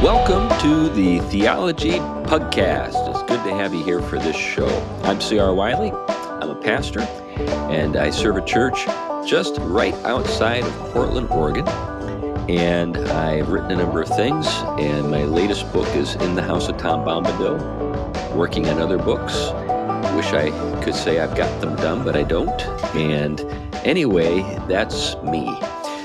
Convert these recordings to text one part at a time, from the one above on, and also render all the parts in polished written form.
Welcome to the Theology Pugcast. It's good to have you here for this show. I'm Stuart Whately. I'm a pastor, and I serve a church just right outside of Portland, Oregon. And I've written a number of things, and my latest book is In the House of Tom Bombadil, working on other books. Wish I could say I've got them done, but I don't. And anyway, that's me.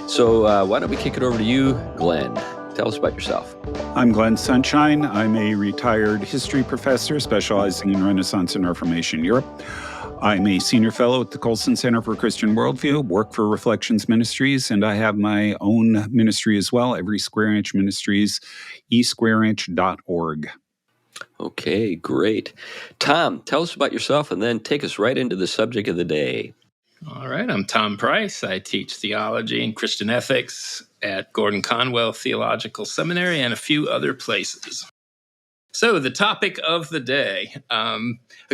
So why don't we kick it over to you, Glenn? Tell us about yourself. I'm Glenn Sunshine. I'm a retired history professor specializing in Renaissance and Reformation Europe. I'm a senior fellow at the Colson Center for Christian Worldview, work for Reflections Ministries, and I have my own ministry as well, Every Square Inch Ministries, esquareinch.org. Okay, great. Tom, tell us about yourself and then take us right into the subject of the day. All right, I'm Tom Price. I teach theology and Christian ethics at Gordon Conwell Theological Seminary and a few other places. So the topic of the day, a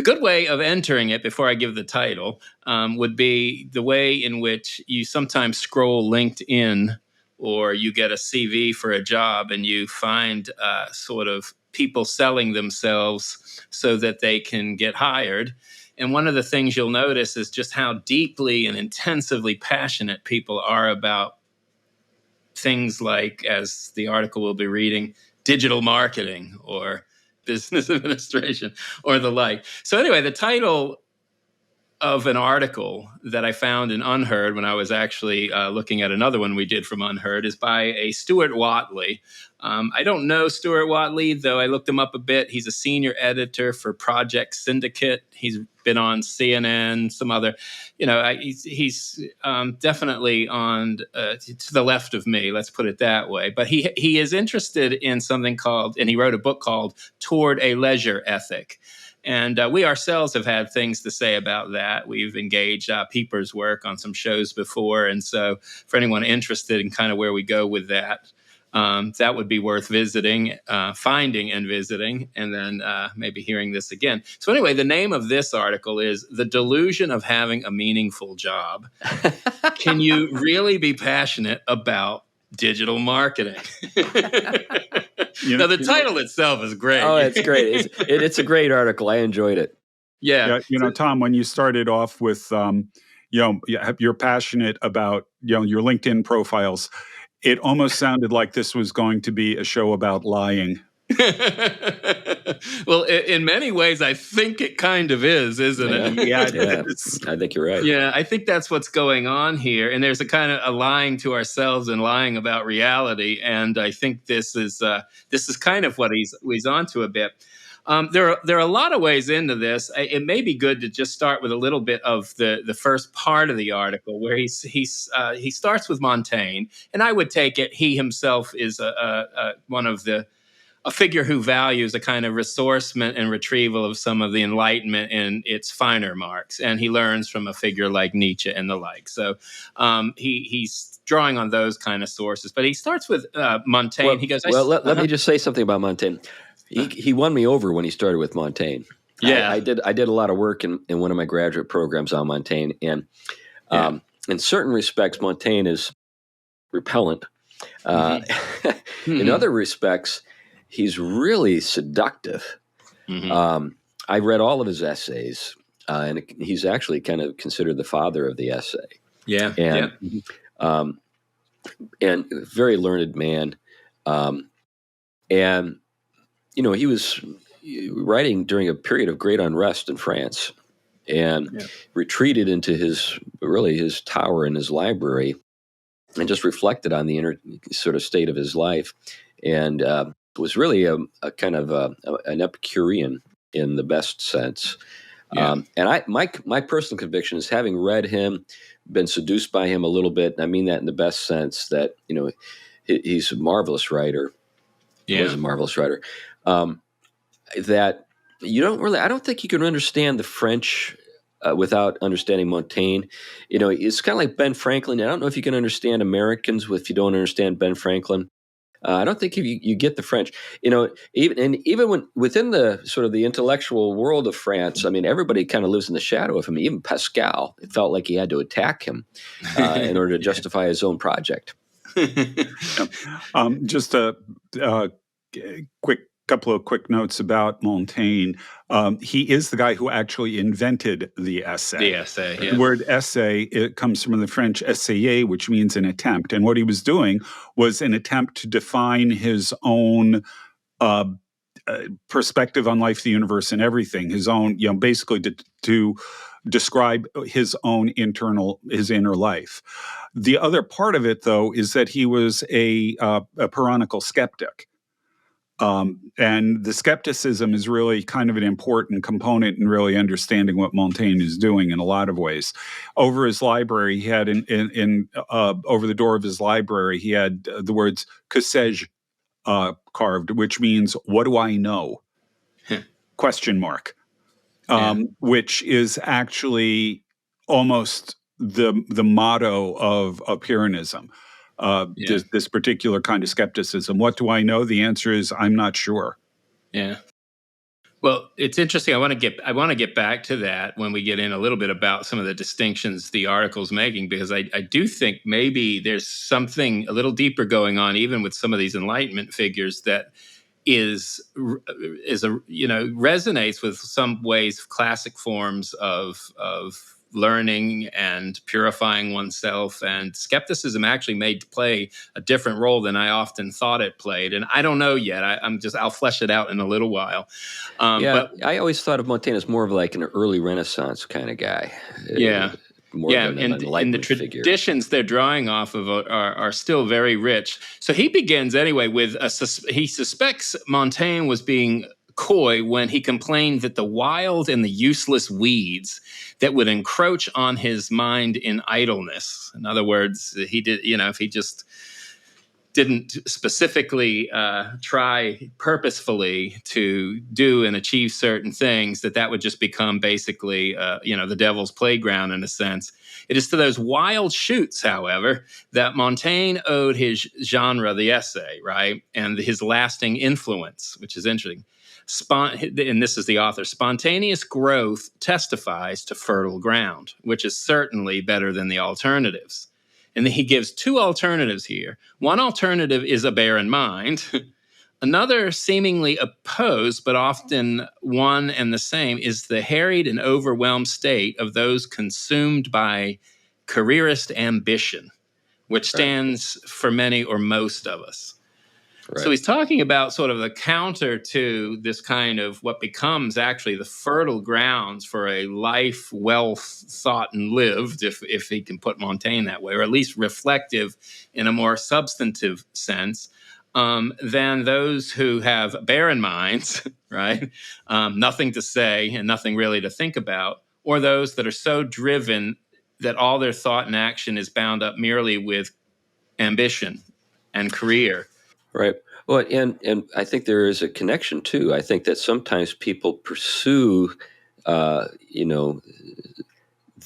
good way of entering it before I give the title would be the way in which you sometimes scroll LinkedIn or you get a CV for a job and you find sort of people selling themselves so that they can get hired. And one of the things you'll notice is just how deeply and intensively passionate people are about things like, as the article we'll be reading, digital marketing or business administration or the like. So anyway, the title of an article that I found in Unherd when I was actually looking at another one we did from Unherd is by a Stuart Whately. I don't know Stuart Whately, though I looked him up a bit. He's a senior editor for Project Syndicate. He's been on CNN, some other, he's definitely on to the left of me, let's put it that way. But he is interested in something called, and he wrote a book called Toward a Leisure Ethic. And we ourselves have had things to say about that. We've engaged Pieper's work on some shows before. And so for anyone interested in kind of where we go with that, that would be worth visiting, finding and visiting, and then maybe hearing this again. So anyway, the name of this article is The Delusion of Having a Meaningful Job. Can you really be passionate about digital marketing? Now, the title itself is great. Oh, it's great. It's a great article. I enjoyed it. Yeah. Tom, when you started off with, you're passionate about, your LinkedIn profiles, it almost sounded like this was going to be a show about lying. Well, in many ways, I think it kind of is, isn't it? Yeah, it is. I think you're right. Yeah, I think that's what's going on here. And there's a kind of a lying to ourselves and lying about reality. And I think this is kind of what he's onto a bit. There are a lot of ways into this. It may be good to just start with a little bit of the first part of the article, where he starts with Montaine, and I would take it he himself is a figure who values a kind of ressourcement and retrieval of some of the Enlightenment in its finer marks, and he learns from a figure like Nietzsche and the like. So he's drawing on those kind of sources, but he starts with Montaine. Well, he goes, let me just say something about Montaine. He won me over when he started with Montaine. Yeah, I did a lot of work in one of my graduate programs on Montaine, and in certain respects, Montaine is repellent. In other respects, he's really seductive. I read all of his essays, and he's actually kind of considered the father of the essay. Yeah, and very learned man, and he was writing during a period of great unrest in France, and retreated into his tower in his library, and just reflected on the inner sort of state of his life, and was really a kind of an Epicurean in the best sense. And my personal conviction is, having read him, been seduced by him a little bit, and I mean that in the best sense, that he's a marvelous writer. He was a marvelous writer. That I don't think you can understand the French without understanding Montaine. It's kind of like Ben Franklin. I don't know if you can understand Americans if you don't understand Ben Franklin. I don't think you get the French. Even when within the sort of the intellectual world of France, I mean, everybody kind of lives in the shadow of him. Even Pascal, it felt like he had to attack him in order to justify his own project. Just to couple of quick notes about Montaine. He is the guy who actually invented the essay. The essay, yeah. The word essay, it comes from the French essayer, which means an attempt. And what he was doing was an attempt to define his own perspective on life, the universe, and everything. His own, basically to describe his own his inner life. The other part of it, though, is that he was a Puranical skeptic. And the skepticism is really kind of an important component in really understanding what Montaine is doing in a lot of ways. Over his library, he had over the door of his library, he had the words "Que sais-je" carved, which means "What do I know?" ? Which is actually almost the motto of Pyrrhonism. This particular kind of skepticism. What do I know? The answer is I'm not sure. Yeah. Well, it's interesting. I want to get back to that when we get in a little bit about some of the distinctions the article's making, because I do think maybe there's something a little deeper going on, even with some of these Enlightenment figures, that resonates with some ways classic forms of learning and purifying oneself, and skepticism actually may play a different role than I often thought it played. And I don't know yet. I'll flesh it out in a little while. But I always thought of Montaine as more of like an early Renaissance kind of guy. More than an Enlightenment figure. And the traditions they're drawing off of are still very rich. So he begins anyway with he suspects Montaine was being coy when he complained that the wild and the useless weeds that would encroach on his mind in idleness. In other words, he did, if he just didn't specifically try purposefully to do and achieve certain things, that would just become basically, the devil's playground in a sense. It is to those wild shoots, however, that Montaine owed his genre, the essay, right, and his lasting influence, which is interesting. And this is the author, spontaneous growth testifies to fertile ground, which is certainly better than the alternatives. And he gives two alternatives here. One alternative is a barren mind. Another, seemingly opposed, but often one and the same, is the harried and overwhelmed state of those consumed by careerist ambition, which stands for many or most of us. Right. So he's talking about sort of the counter to this kind of what becomes actually the fertile grounds for a life well thought and lived, if he can put Montaine that way, or at least reflective in a more substantive sense, than those who have barren minds, right? Nothing to say and nothing really to think about, or those that are so driven that all their thought and action is bound up merely with ambition and career. Right. Well, and I think there is a connection too. I think that sometimes people pursue,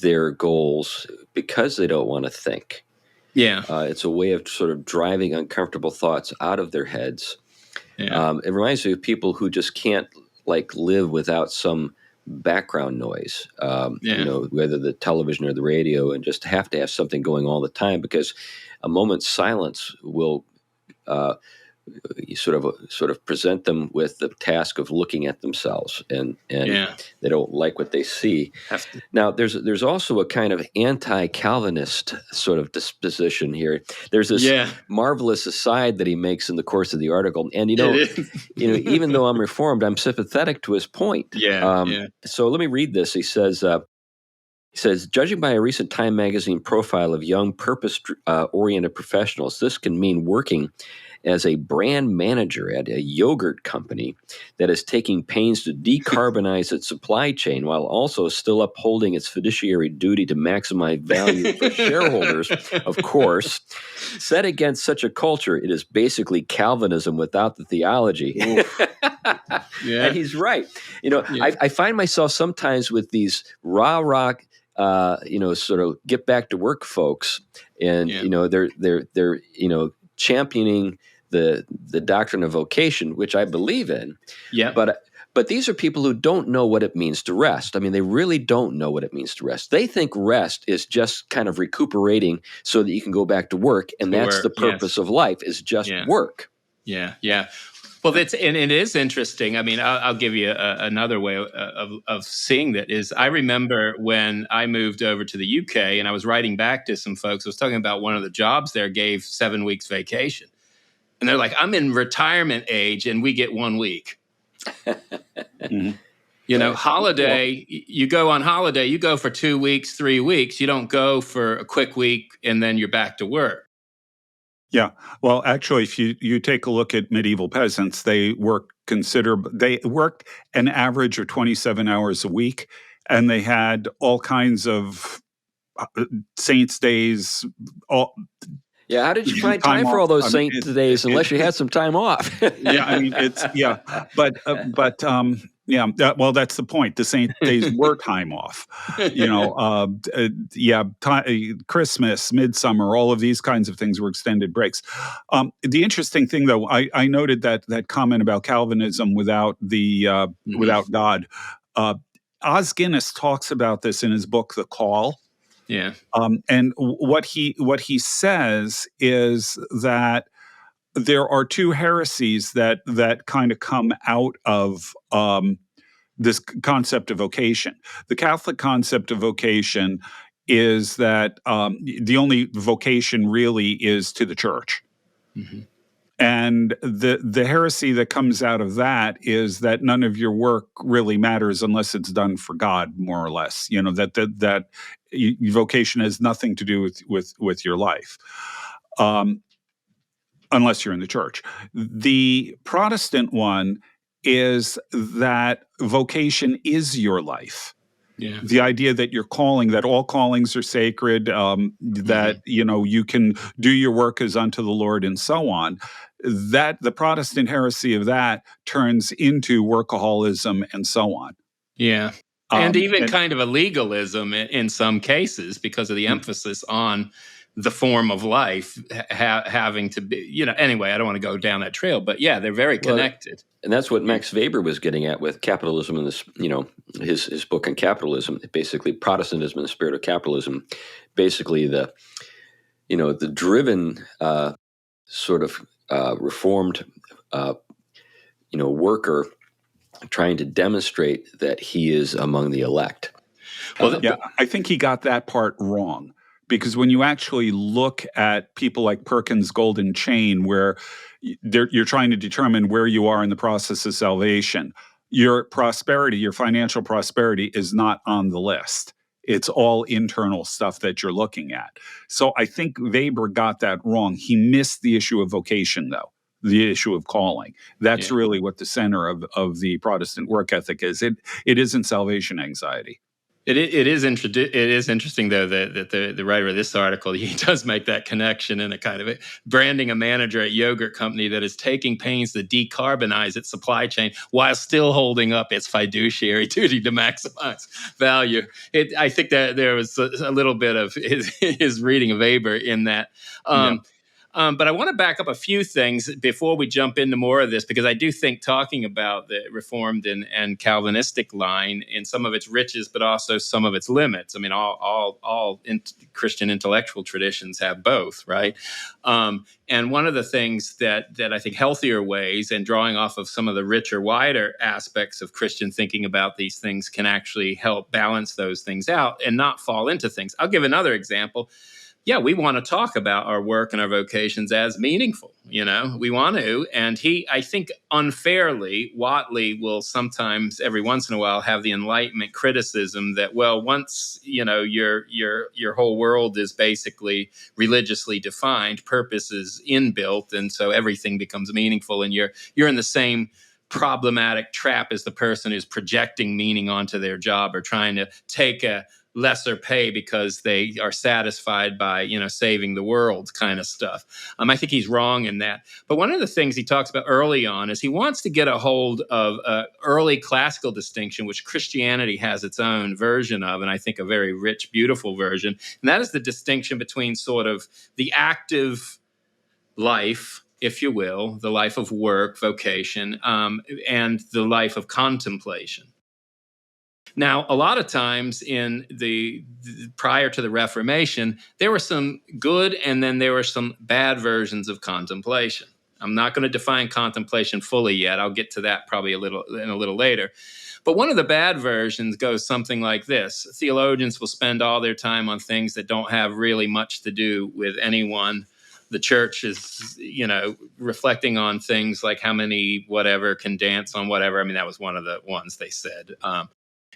their goals because they don't want to think. Yeah. It's a way of sort of driving uncomfortable thoughts out of their heads. Yeah. It reminds me of people who just can't live without some background noise, whether the television or the radio, and just have to have something going all the time, because a moment's silence will you sort of present them with the task of looking at themselves, and they don't like what they see. Now, there's also a kind of anti-Calvinist sort of disposition here. There's this marvelous aside that he makes in the course of the article, and even though I'm Reformed, I'm sympathetic to his point. So let me read this. He says, judging by a recent Time magazine profile of young purpose-oriented professionals, this can mean working as a brand manager at a yogurt company that is taking pains to decarbonize its supply chain while also still upholding its fiduciary duty to maximize value for shareholders, of course. Set against such a culture, it is basically Calvinism without the theology. And he's right. I find myself sometimes with these rah-rah sort of get back to work folks, and they're championing the doctrine of vocation, which I believe in. Yeah. But these are people who don't know what it means to rest. I mean, they really don't know what it means to rest. They think rest is just kind of recuperating so that you can go back to work, and that's the purpose of life, is just work. Yeah, yeah. Well, and it is interesting. I mean, I'll give you another way of seeing that is I remember when I moved over to the UK and I was writing back to some folks, I was talking about one of the jobs there gave 7 weeks vacation. And they're like, I'm in retirement age and we get 1 week. Mm-hmm. You know, Right. holiday, you go on holiday, you go for 2 weeks, 3 weeks. You don't go for a quick week and then you're back to work. Yeah. Well, actually, if you take a look at medieval peasants, they worked an average of 27 hours a week, and they had all kinds of saints' days, all Yeah, how did you find time time for off. all those I mean, saint days unless you had some time off? yeah, I mean, yeah, well, that's the point. The saint days were time off, Christmas, midsummer, all of these kinds of things were extended breaks. The interesting thing, though, I noted that comment about Calvinism without without God. Os Guinness talks about this in his book, The Call. Yeah. And what he says is that there are two heresies that kind of come out of this concept of vocation. The Catholic concept of vocation is that the only vocation really is to the church. Mm-hmm. And the heresy that comes out of that is that none of your work really matters unless it's done for God, more or less. You know, that vocation has nothing to do with your life. Unless you're in the church. The Protestant one is that vocation is your life. Yeah. The idea that you're calling, that all callings are sacred, that you can do your work as unto the Lord, and so on. That the Protestant heresy of that turns into workaholism and so on. Yeah. And even kind of a legalism in some cases because of the emphasis on the form of life having to be, anyway, I don't want to go down that trail, but yeah, they're very connected. And that's what Max Weber was getting at with capitalism in this, his book on capitalism, basically Protestantism in the spirit of capitalism, basically the driven sort of reformed, worker trying to demonstrate that he is among the elect. Well, I think he got that part wrong. Because when you actually look at people like Perkins' Golden Chain, where you're trying to determine where you are in the process of salvation, your prosperity, your financial prosperity is not on the list. It's all internal stuff that you're looking at. So I think Weber got that wrong. He missed the issue of vocation, though, the issue of calling. That's really what the center of the Protestant work ethic is. It isn't salvation anxiety. It is interesting, though, that the writer of this article, he does make that connection in a kind of branding a manager at yogurt company that is taking pains to decarbonize its supply chain while still holding up its fiduciary duty to maximize value. I think that there was a little bit of his reading of Weber in that. But I want to back up a few things before we jump into more of this, because I do think talking about the Reformed and Calvinistic line in some of its riches, but also some of its limits. I mean, all Christian intellectual traditions have both, right? And one of the things that I think healthier ways, and drawing off of some of the richer, wider aspects of Christian thinking about these things, can actually help balance those things out and not fall into things. I'll give another example. Yeah, we want to talk about our work and our vocations as meaningful. We want to. And I think unfairly, Whately will sometimes, every once in a while, have the Enlightenment criticism that, well, once, your whole world is basically religiously defined, purpose is inbuilt, and so everything becomes meaningful, and you're in the same problematic trap as the person who's projecting meaning onto their job or trying to take a lesser pay because they are satisfied by, saving the world kind of stuff. I think he's wrong in that. But one of the things he talks about early on is he wants to get a hold of early classical distinction, which Christianity has its own version of, and I think a very rich, beautiful version. And that is the distinction between sort of the active life, if you will, the life of work, vocation, and the life of contemplation. Now, a lot of times in the prior to the Reformation, there were some good and then there were some bad versions of contemplation. I'm not going to define contemplation fully yet. I'll get to that probably a little later. But one of the bad versions goes something like this. Theologians will spend all their time on things that don't have really much to do with anyone. The church is, reflecting on things like how many whatever can dance on whatever. I mean, that was one of the ones they said.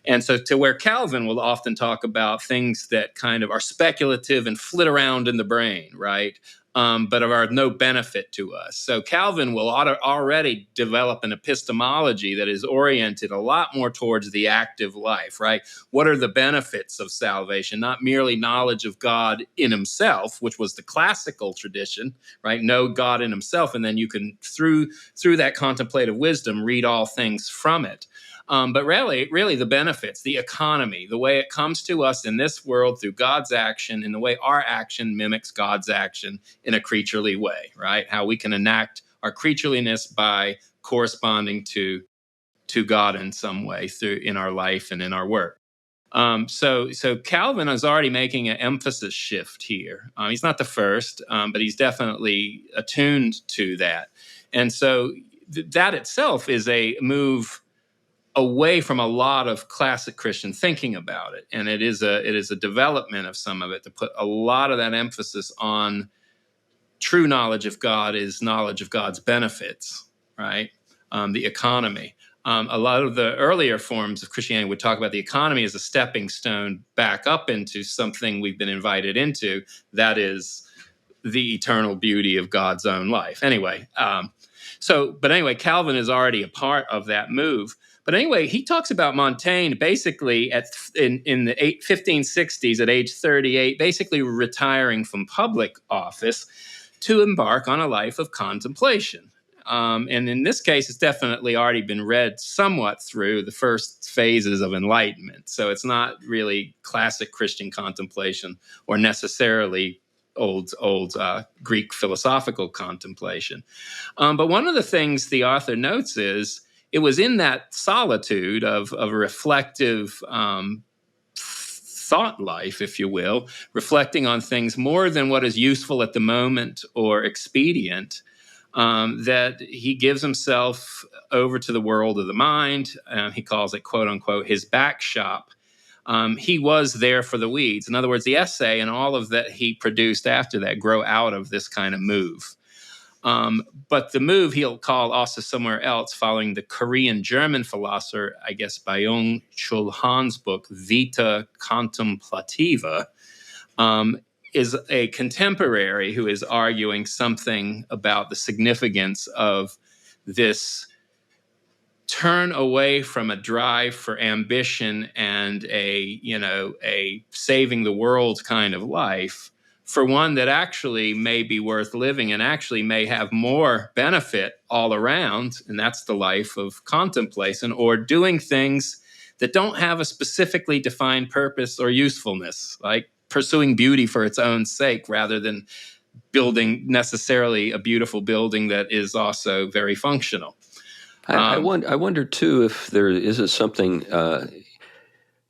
And so to where Calvin will often talk about things that kind of are speculative and flit around in the brain, right? But are of no benefit to us. So Calvin will already develop an epistemology that is oriented a lot more towards the active life, right? What are the benefits of salvation? Not merely knowledge of God in himself, which was the classical tradition, right? Know God in himself, and then you can, through that contemplative wisdom, read all things from it. But really the benefits, the economy, the way it comes to us in this world through God's action, and the way our action mimics God's action in a creaturely way, right? How we can enact our creatureliness by corresponding to God in some way through in our life and in our work. So Calvin is already making an emphasis shift here. He's not the first, but he's definitely attuned to that. And so that itself is a move away from a lot of classic Christian thinking about it. And it is a development of some of it to put a lot of that emphasis on true knowledge of God is knowledge of God's benefits, right? The economy. A lot of the earlier forms of Christianity would talk about the economy as a stepping stone back up into something we've been invited into, that is the eternal beauty of God's own life. Anyway, Calvin is already a part of that move. But anyway, he talks about Montaine basically in the 1560s at age 38, basically retiring from public office to embark on a life of contemplation. And in this case, it's definitely already been read somewhat through the first phases of enlightenment. So it's not really classic Christian contemplation or necessarily old Greek philosophical contemplation. But one of the things the author notes is it was in that solitude of a reflective thought life, if you will, reflecting on things more than what is useful at the moment or expedient, that he gives himself over to the world of the mind. He calls it, quote unquote, his back shop. He was there for the weeds. In other words, the essay and all of that he produced after that grow out of this kind of move. But the move he'll call also somewhere else, following the Korean-German philosopher, I guess, Byung-Chul Han's book, Vita Contemplativa, is a contemporary who is arguing something about the significance of this turn away from a drive for ambition and a saving the world kind of life for one that actually may be worth living and actually may have more benefit all around. And that's the life of contemplation, or doing things that don't have a specifically defined purpose or usefulness, like pursuing beauty for its own sake rather than building necessarily a beautiful building that is also very functional. I wonder too if there is something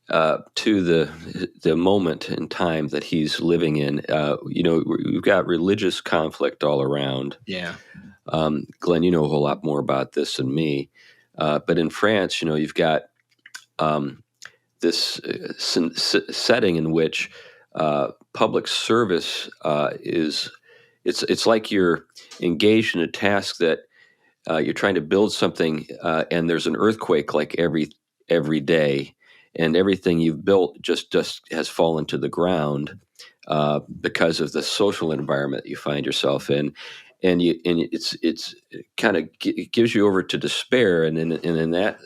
to the moment in time that he's living in. We've got religious conflict all around. Yeah. Glenn, you know a whole lot more about this than me. But in France, you've got this setting in which public service it's like you're engaged in a task that you're trying to build something, and there's an earthquake like every day, and everything you've built just has fallen to the ground because of the social environment you find yourself in, and it's kind of gives you over to despair, and in that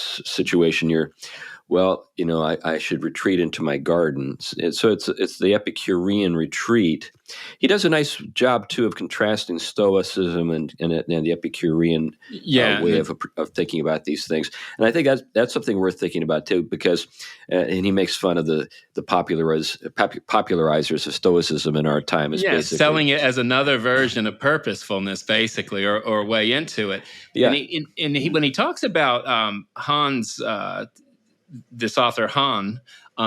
situation you're. Well, I should retreat into my gardens. And so it's the Epicurean retreat. He does a nice job too of contrasting Stoicism and the Epicurean way of thinking about these things. And I think that's something worth thinking about too, because and he makes fun of the popularizers of Stoicism in our time as basically selling it as another version of purposefulness, basically, or way into it. Yeah. And when he talks about Hans. this author Hahn,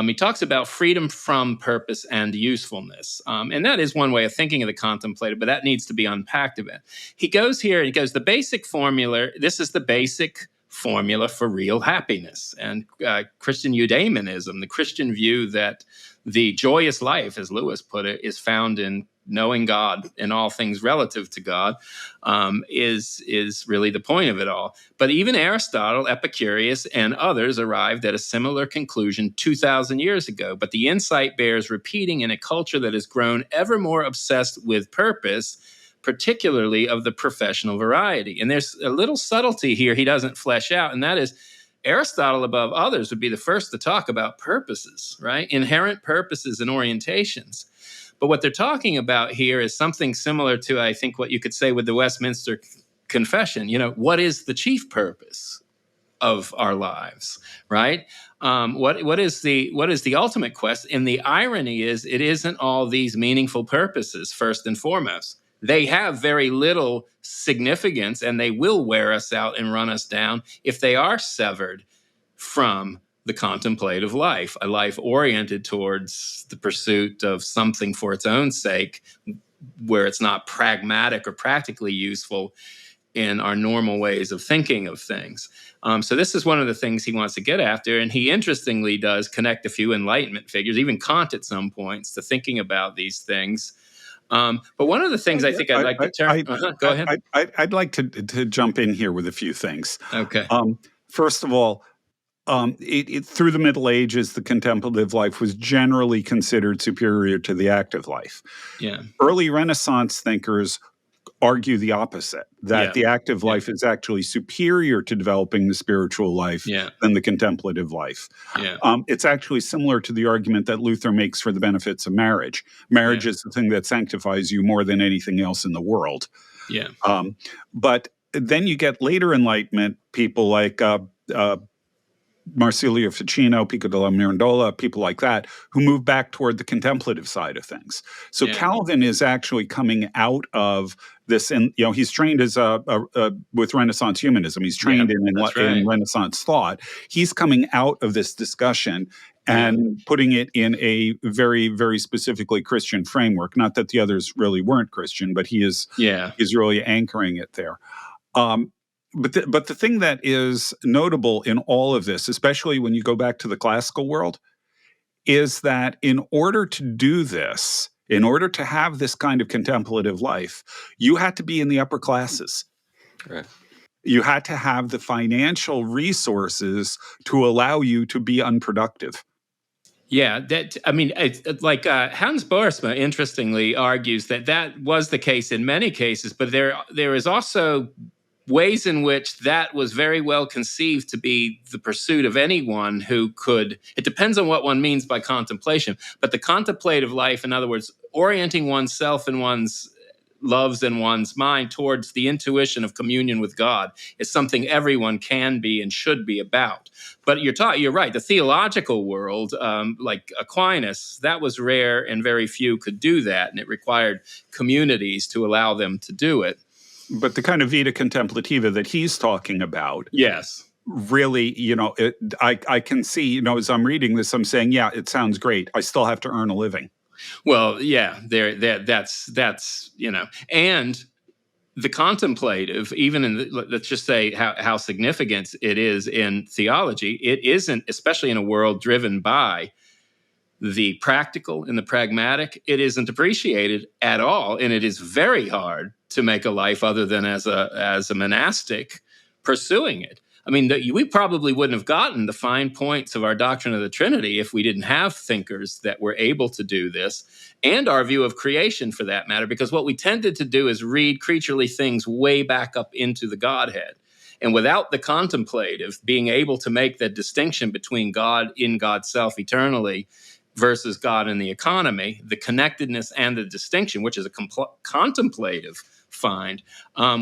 he talks about freedom from purpose and usefulness. And that is one way of thinking of the contemplative, but that needs to be unpacked a bit. He goes here and he goes, the basic formula, this is the basic formula for real happiness. And Christian eudaimonism, the Christian view that the joyous life, as Lewis put it, is found in knowing God and all things relative to God, is really the point of it all. But even Aristotle, Epicurus, and others arrived at a similar conclusion 2,000 years ago. But the insight bears repeating in a culture that has grown ever more obsessed with purpose, particularly of the professional variety. And there's a little subtlety here he doesn't flesh out, and that is Aristotle, above others, would be the first to talk about purposes, right? Inherent purposes and orientations. But what they're talking about here is something similar to, I think, what you could say with the Westminster Confession. What is the chief purpose of our lives, right? What is the ultimate quest? And the irony is, it isn't all these meaningful purposes, first and foremost. They have very little significance, and they will wear us out and run us down if they are severed from the contemplative life, a life oriented towards the pursuit of something for its own sake, where it's not pragmatic or practically useful in our normal ways of thinking of things. So this is one of the things he wants to get after, and he interestingly does connect a few Enlightenment figures, even Kant at some points, to thinking about these things. But one of the things I think I'd like to turn... Go ahead. I'd like to jump in here with a few things. Okay. First of all, through the Middle Ages, the contemplative life was generally considered superior to the active life. Yeah. Early Renaissance thinkers argue the opposite, that the active life is actually superior to developing the spiritual life than the contemplative life. Yeah. It's actually similar to the argument that Luther makes for the benefits of marriage. Marriage is the thing that sanctifies you more than anything else in the world. Yeah. But then you get later Enlightenment, people like Marsilio Ficino, Pico della Mirandola, people like that, who move back toward the contemplative side of things. So Calvin is actually coming out of this, and he's trained as with Renaissance humanism. He's trained in Renaissance thought. He's coming out of this discussion and putting it in a very, very specifically Christian framework. Not that the others really weren't Christian, but he's really anchoring it there. But the thing that is notable in all of this, especially when you go back to the classical world, is that in order to do this, in order to have this kind of contemplative life, you had to be in the upper classes. Right. You had to have the financial resources to allow you to be unproductive. Yeah, Hans Boersma, interestingly, argues that was the case in many cases, but there is also ways in which that was very well conceived to be the pursuit of anyone who could. It depends on what one means by contemplation, but the contemplative life, in other words, orienting oneself and one's loves and one's mind towards the intuition of communion with God, is something everyone can be and should be about. But you're right. The theological world, like Aquinas, that was rare and very few could do that, and it required communities to allow them to do it. But the kind of vita contemplativa that he's talking about, really, I can see, as I'm reading this, I'm saying, it sounds great. I still have to earn a living. Well, that's and the contemplative, even let's just say how significant it is in theology, it isn't, especially in a world driven by the practical and the pragmatic, it isn't appreciated at all, and it is very hard to make a life other than as a monastic pursuing it. I mean, we probably wouldn't have gotten the fine points of our doctrine of the Trinity if we didn't have thinkers that were able to do this, and our view of creation, for that matter, because what we tended to do is read creaturely things way back up into the Godhead. And without the contemplative being able to make the distinction between God in God's self eternally versus God in the economy, the connectedness and the distinction, which is a contemplative find,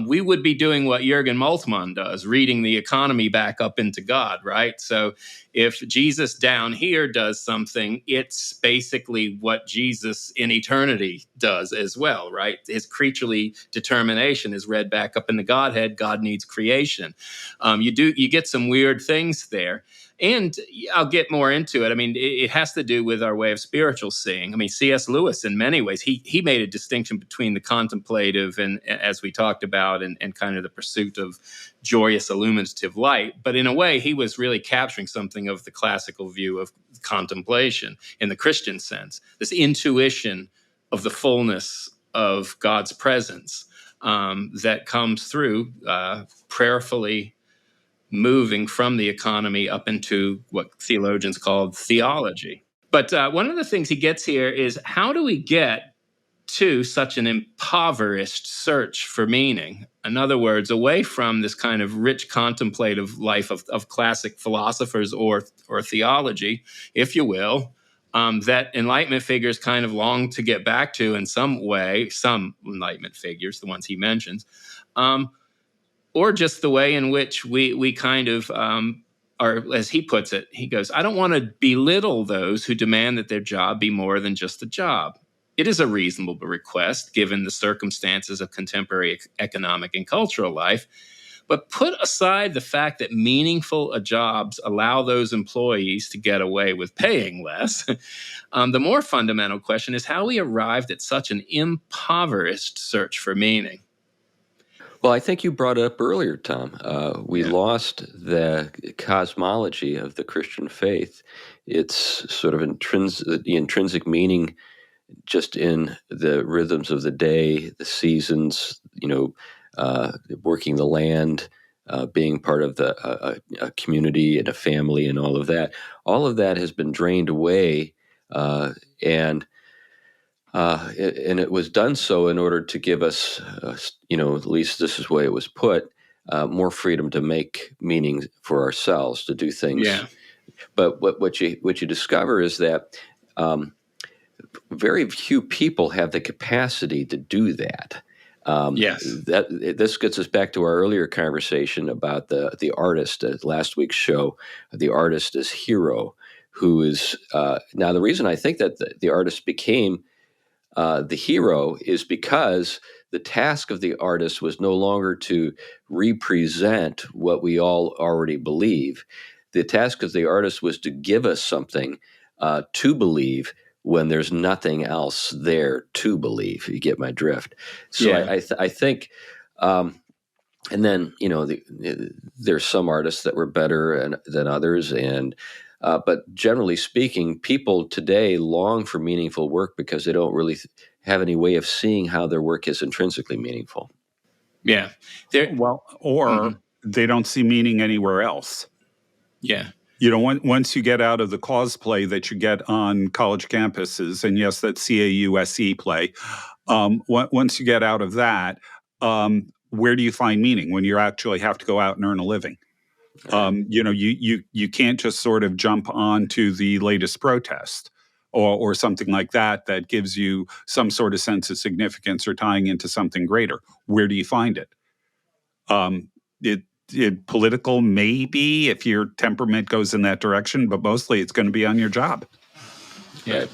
we would be doing what Jürgen Moltmann does, reading the economy back up into God, right? So if Jesus down here does something, it's basically what Jesus in eternity does as well, right? His creaturely determination is read back up in the Godhead. God needs creation. You get some weird things there. And I'll get more into it. I mean, it has to do with our way of spiritual seeing. I mean, C.S. Lewis, in many ways, he made a distinction between the contemplative and, as we talked about, and kind of the pursuit of joyous, illuminative light. But in a way, he was really capturing something of the classical view of contemplation in the Christian sense, this intuition of the fullness of God's presence that comes through prayerfully moving from the economy up into what theologians call theology. But one of the things he gets here is, how do we get to such an impoverished search for meaning? In other words, away from this kind of rich contemplative life of classic philosophers or theology, if you will, that Enlightenment figures kind of long to get back to in some way, some Enlightenment figures, the ones he mentions, or just the way in which we kind of are, as he puts it, he goes, I don't want to belittle those who demand that their job be more than just a job. It is a reasonable request given the circumstances of contemporary economic and cultural life. But put aside the fact that meaningful jobs allow those employees to get away with paying less, the more fundamental question is how we arrived at such an impoverished search for meaning. Well, I think you brought it up earlier, Tom. We lost the cosmology of the Christian faith. It's sort of the intrinsic meaning just in the rhythms of the day, the seasons, working the land, being part of a community and a family and all of that. All of that has been drained away, and it was done so in order to give us, at least this is the way it was put, more freedom to make meaning for ourselves, to do things. Yeah. But what you discover is that very few people have the capacity to do that. Yes. This gets us back to our earlier conversation about the artist. Last week's show, the artist as hero, who is now the reason I think that the artist became the hero is because the task of the artist was no longer to represent what we all already believe. The task of the artist was to give us something to believe when there's nothing else there to believe. You get my drift. So Yeah. I think, and then there's some artists that were better than others, but generally speaking, people today long for meaningful work because they don't really have any way of seeing how their work is intrinsically meaningful. Yeah. Or they don't see meaning anywhere else. Yeah. Once you get out of the cosplay that you get on college campuses, and yes, that's CAUSE play, once you get out of that, where do you find meaning when you actually have to go out and earn a living? You can't just sort of jump onto the latest protest or something like that gives you some sort of sense of significance or tying into something greater. Where do you find it? It political, maybe, if your temperament goes in that direction, but mostly it's going to be on your job. Yeah. Right.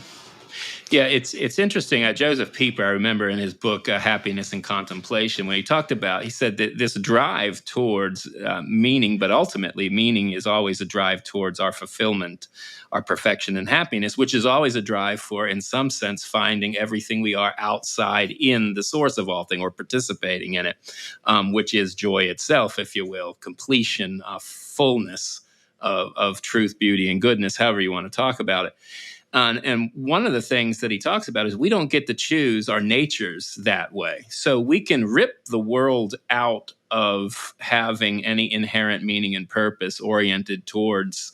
Yeah, it's interesting. Joseph Pieper, I remember in his book, Happiness and Contemplation, when he said that this drive towards meaning, but ultimately meaning is always a drive towards our fulfillment, our perfection and happiness, which is always a drive for, in some sense, finding everything we are outside in the source of all things or participating in it, which is joy itself, if you will, completion, fullness of truth, beauty, and goodness, however you want to talk about it. And one of the things that he talks about is we don't get to choose our natures that way. So we can rip the world out of having any inherent meaning and purpose oriented towards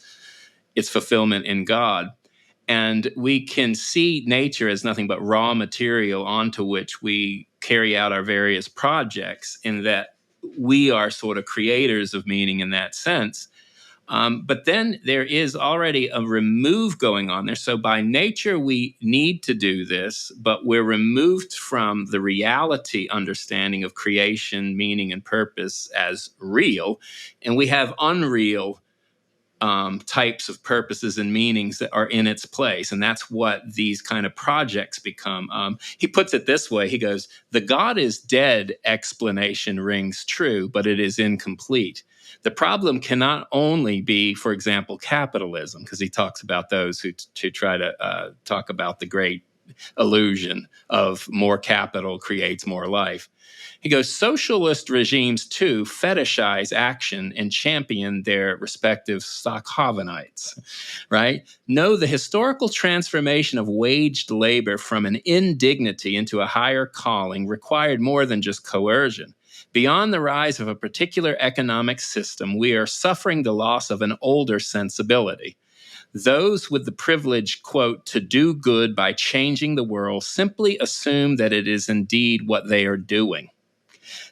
its fulfillment in God. And we can see nature as nothing but raw material onto which we carry out our various projects, in that we are sort of creators of meaning in that sense. But then there is already a remove going on there. So by nature, we need to do this, but we're removed from the reality understanding of creation, meaning, and purpose as real. And we have unreal types of purposes and meanings that are in its place. And that's what these kind of projects become. He puts it this way. He goes, the God is dead explanation rings true, but it is incomplete. The problem cannot only be, for example, capitalism, because he talks about those who try to talk about the great illusion of more capital creates more life. He goes, socialist regimes too fetishize action and champion their respective Stockhovenites, right? No, the historical transformation of waged labor from an indignity into a higher calling required more than just coercion. Beyond the rise of a particular economic system, we are suffering the loss of an older sensibility. Those with the privilege, quote, to do good by changing the world simply assume that it is indeed what they are doing.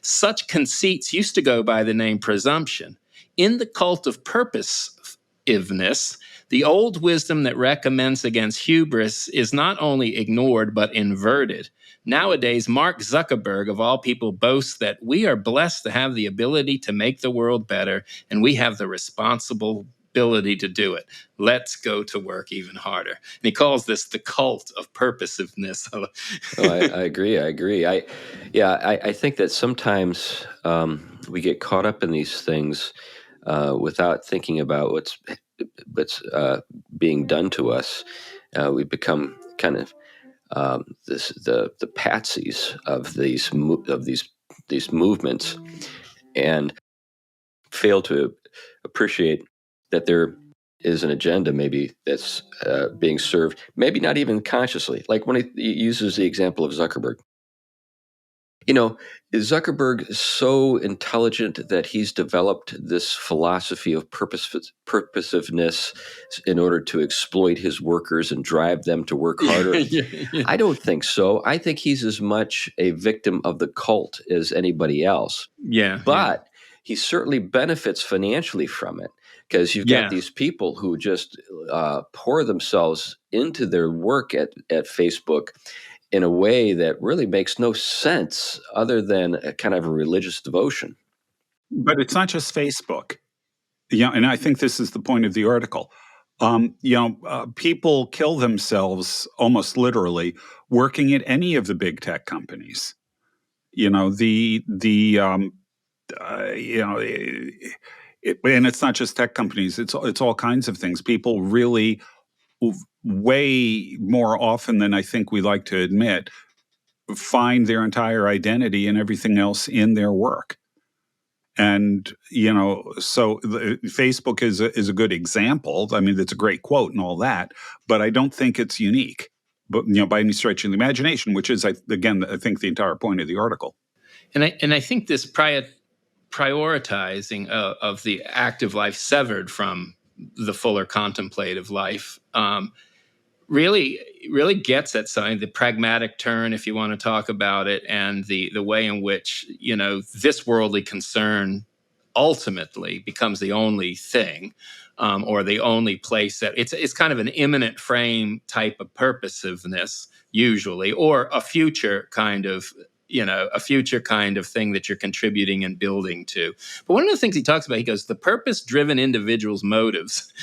Such conceits used to go by the name presumption. In the cult of purposiveness, the old wisdom that recommends against hubris is not only ignored but inverted. Nowadays, Mark Zuckerberg, of all people, boasts that we are blessed to have the ability to make the world better, and we have the responsibility to do it. Let's go to work even harder. And he calls this the cult of purposiveness. Oh, I agree. I think that sometimes we get caught up in these things without thinking about what's being done to us. We become kind of the patsies of these movements, and fail to appreciate that there is an agenda maybe that's being served, maybe not even consciously. Like when he uses the example of Zuckerberg. Is Zuckerberg so intelligent that he's developed this philosophy of purposiveness in order to exploit his workers and drive them to work harder? Yeah. I don't think so. I think he's as much a victim of the cult as anybody else. Yeah. But he certainly benefits financially from it, because you've got these people who just pour themselves into their work at Facebook in a way that really makes no sense other than a kind of a religious devotion. But it's not just Facebook. And I think this is the point of the article. People kill themselves almost literally working at any of the big tech companies. And it's not just tech companies. It's all kinds of things. People really, way more often than I think we like to admit, find their entire identity and everything else in their work. And, so Facebook is a good example. I mean, it's a great quote and all that, but I don't think it's unique, but, by any stretch of the imagination, which is, again, I think the entire point of the article. And I think this prioritizing of the active life severed from the fuller contemplative life really gets at something, the pragmatic turn, if you want to talk about it, and the way in which this worldly concern ultimately becomes the only thing, or the only place that it's kind of an imminent frame type of purposiveness usually, or a future kind of thing that you're contributing and building to. But one of the things he talks about, he goes, the purpose-driven individual's motives.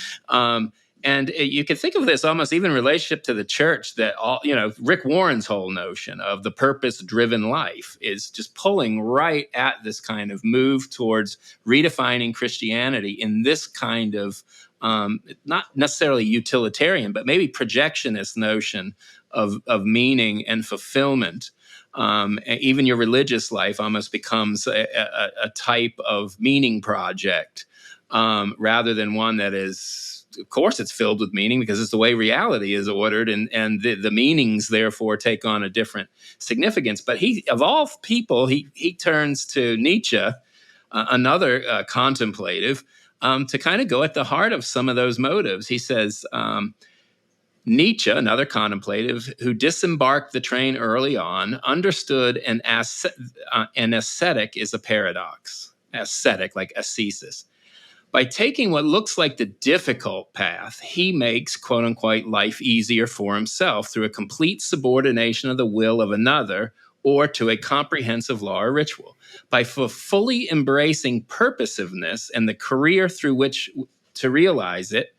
And you can think of this almost even in relationship to the church, that Rick Warren's whole notion of the purpose-driven life is just pulling right at this kind of move towards redefining Christianity in this kind of not necessarily utilitarian, but maybe projectionist notion of meaning and fulfillment. Even your religious life almost becomes a type of meaning project, rather than one that is, of course, it's filled with meaning because it's the way reality is ordered, and the meanings therefore take on a different significance. But he, of all people, he turns to Nietzsche, another contemplative, to kind of go at the heart of some of those motives. He says, Nietzsche, another contemplative, who disembarked the train early on, understood an ascetic is a paradox. Ascetic, like ascesis. By taking what looks like the difficult path, he makes, quote unquote, life easier for himself through a complete subordination of the will of another or to a comprehensive law or ritual. By fully embracing purposiveness and the career through which to realize it,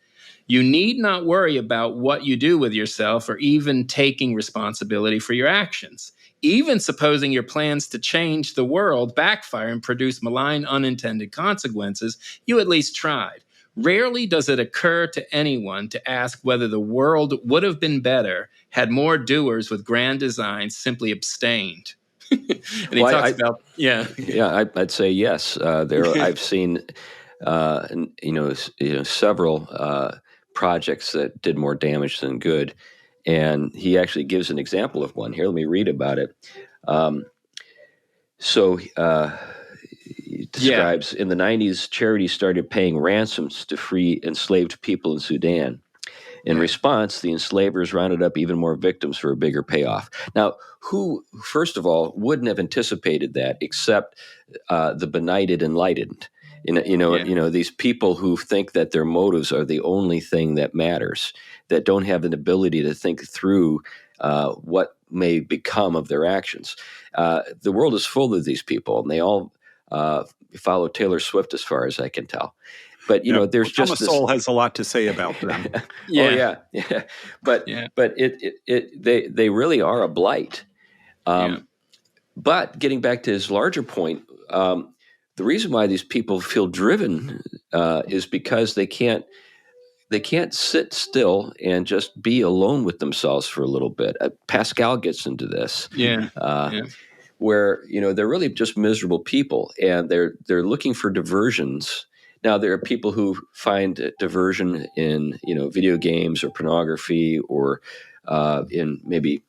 you need not worry about what you do with yourself or even taking responsibility for your actions. even supposing your plans to change the world backfire and produce malign unintended consequences, you at least tried. Rarely does it occur to anyone to ask whether the world would have been better had more doers with grand designs simply abstained. And he Well, talks about, yeah. yeah, I'd say yes. I've seen, several projects that did more damage than good, and he actually gives an example of one here. Let me read about it. He describes in the 90s, charities started paying ransoms to free enslaved people in Sudan. In response, the enslavers rounded up even more victims for a bigger payoff. Now, who, first of all, wouldn't have anticipated that except the benighted enlightened? These people who think that their motives are the only thing that matters, that don't have an ability to think through what may become of their actions. The world is full of these people, and they all follow Taylor Swift, as far as I can tell. But there's just Thomas this. Sowell has a lot to say about them. Oh yeah. But they really are a blight. But getting back to his larger point, the reason why these people feel driven is because they can't sit still and just be alone with themselves for a little bit. Pascal gets into this. Where they're really just miserable people, and they're looking for diversions. Now, there are people who find diversion in video games or pornography, or in maybe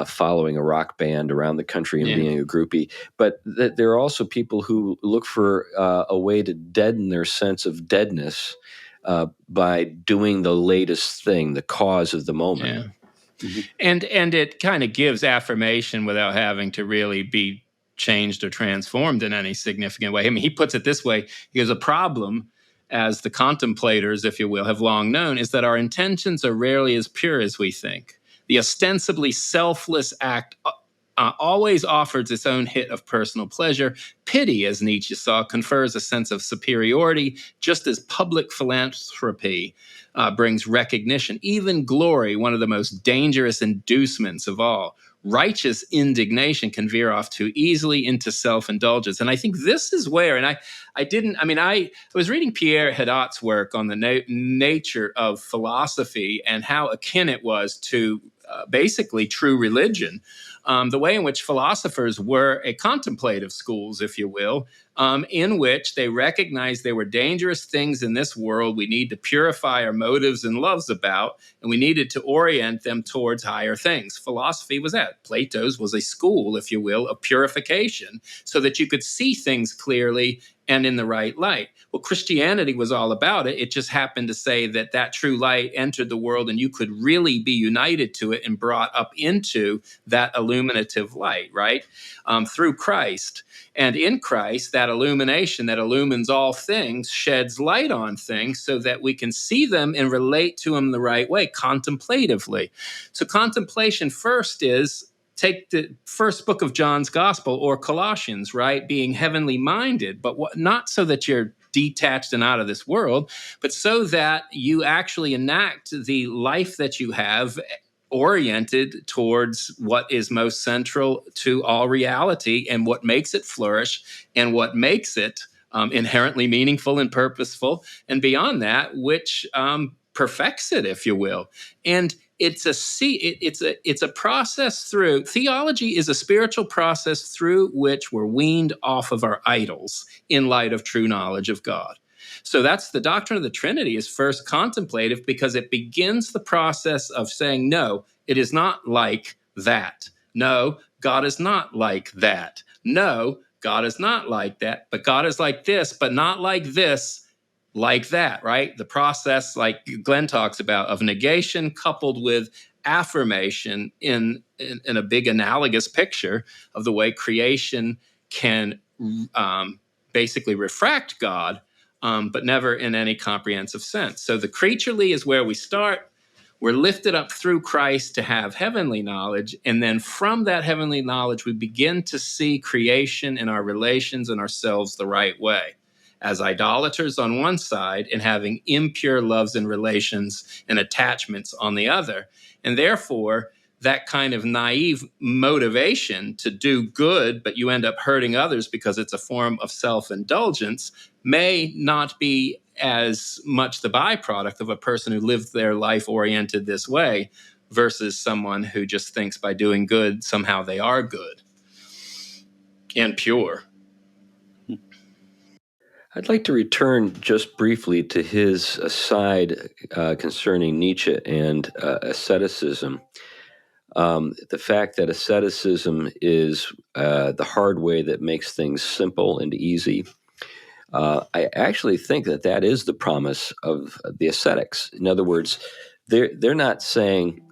following a rock band around the country and being a groupie. But there are also people who look for a way to deaden their sense of deadness by doing the latest thing, the cause of the moment. Yeah. And it kind of gives affirmation without having to really be changed or transformed in any significant way. I mean, he puts it this way: he goes, a problem, as the contemplators, if you will, have long known, is that our intentions are rarely as pure as we think. The ostensibly selfless act always offers its own hit of personal pleasure. Pity, as Nietzsche saw, confers a sense of superiority, just as public philanthropy brings recognition. Even glory, one of the most dangerous inducements of all. Righteous indignation can veer off too easily into self-indulgence. And I think this is where, and I was reading Pierre Hadot's work on the nature of philosophy and how akin it was to basically true religion. The way in which philosophers were a contemplative schools, if you will, in which they recognized there were dangerous things in this world we need to purify our motives and loves about, and we needed to orient them towards higher things. Philosophy was that. Plato's was a school, if you will, of purification, so that you could see things clearly and in the right light. Well, Christianity was all about it. It just happened to say that that true light entered the world and you could really be united to it and brought up into that illuminative light, right? Through Christ. And in Christ, that illumination that illumines all things sheds light on things so that we can see them and relate to them the right way, contemplatively. So contemplation first is, take the first book of John's Gospel or Colossians, right? Being heavenly minded, but not so that you're detached and out of this world, but so that you actually enact the life that you have oriented towards what is most central to all reality and what makes it flourish and what makes it inherently meaningful and purposeful, and beyond that, which perfects it, if you will. And it's a process through theology is a spiritual process through which we're weaned off of our idols in light of true knowledge of God. So that's the doctrine of the Trinity is first contemplative because it begins the process of saying, no, it is not like that. No, God is not like that. No, God is not like that, but God is like this, but not like this, like that, right? The process, like Glenn talks about, of negation coupled with affirmation in a big analogous picture of the way creation can basically refract God, but never in any comprehensive sense. So the creaturely is where we start. We're lifted up through Christ to have heavenly knowledge. And then from that heavenly knowledge, we begin to see creation and our relations and ourselves the right way, as idolaters on one side and having impure loves and relations and attachments on the other. And therefore, that kind of naive motivation to do good, but you end up hurting others because it's a form of self-indulgence, may not be as much the byproduct of a person who lived their life oriented this way versus someone who just thinks by doing good, somehow they are good and pure. I'd like to return just briefly to his aside concerning Nietzsche and asceticism. The fact that asceticism is the hard way that makes things simple and easy. I actually think that is the promise of the ascetics. In other words, they're not saying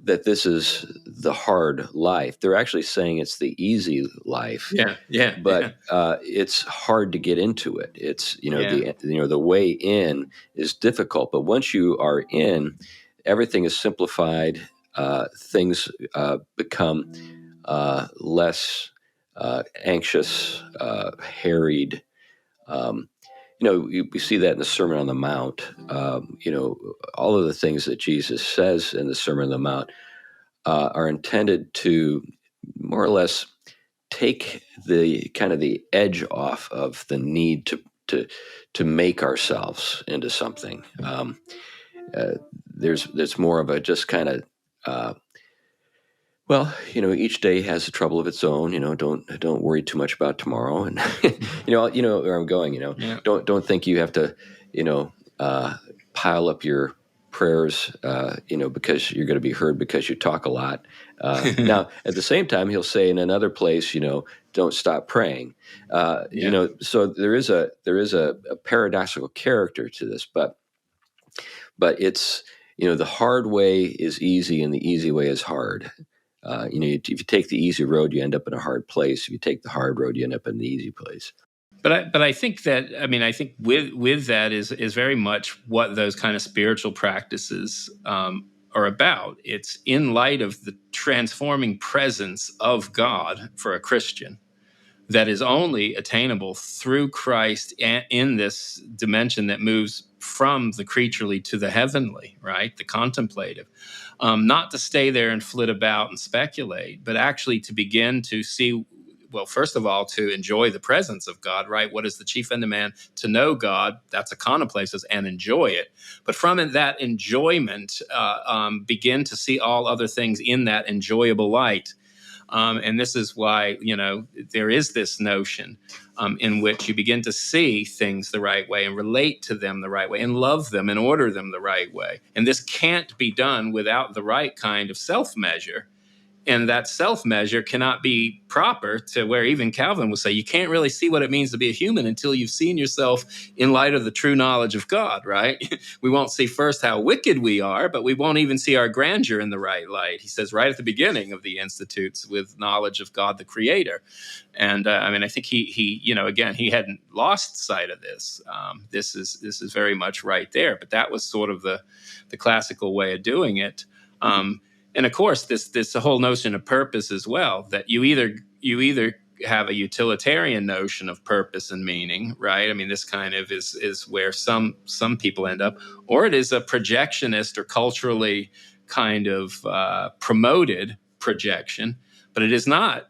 that this is the hard life. They're actually saying it's the easy life. But it's hard to get into it. It's the way in is difficult, but once you are in, everything is simplified. Things become less anxious, harried. We see that in the Sermon on the Mount. All of the things that Jesus says in the Sermon on the Mount are intended to more or less take the kind of the edge off of the need to make ourselves into something. There's more of a just kind of each day has a trouble of its own. Don't worry too much about tomorrow, and where I'm going. Don't think you have to pile up your prayers, because you're going to be heard because you talk a lot. Now, at the same time, he'll say in another place, don't stop praying. So there is a paradoxical character to this, but it's the hard way is easy and the easy way is hard. If you take the easy road, you end up in a hard place. If you take the hard road, you end up in the easy place. But I think that, I think with that is very much what those kind of spiritual practices are about. It's in light of the transforming presence of God for a Christian that is only attainable through Christ in this dimension that moves from the creaturely to the heavenly, right? The contemplative. Not to stay there and flit about and speculate, but actually to begin to see, well, first of all, to enjoy the presence of God, right? What is the chief end of man? To know God, that's a contemplative, and enjoy it. But from that enjoyment, begin to see all other things in that enjoyable light. And this is why, there is this notion in which you begin to see things the right way and relate to them the right way and love them and order them the right way. And this can't be done without the right kind of self-measure. And that self-measure cannot be proper to where even Calvin would say, you can't really see what it means to be a human until you've seen yourself in light of the true knowledge of God, right? We won't see first how wicked we are, but we won't even see our grandeur in the right light. He says right at the beginning of the Institutes, with knowledge of God, the Creator. And I think he again, he hadn't lost sight of this. This is very much right there. But that was sort of the classical way of doing it. And of course, this whole notion of purpose as well, that you either have a utilitarian notion of purpose and meaning, right? This kind of is where some people end up, or it is a projectionist or culturally kind of promoted projection, but it is not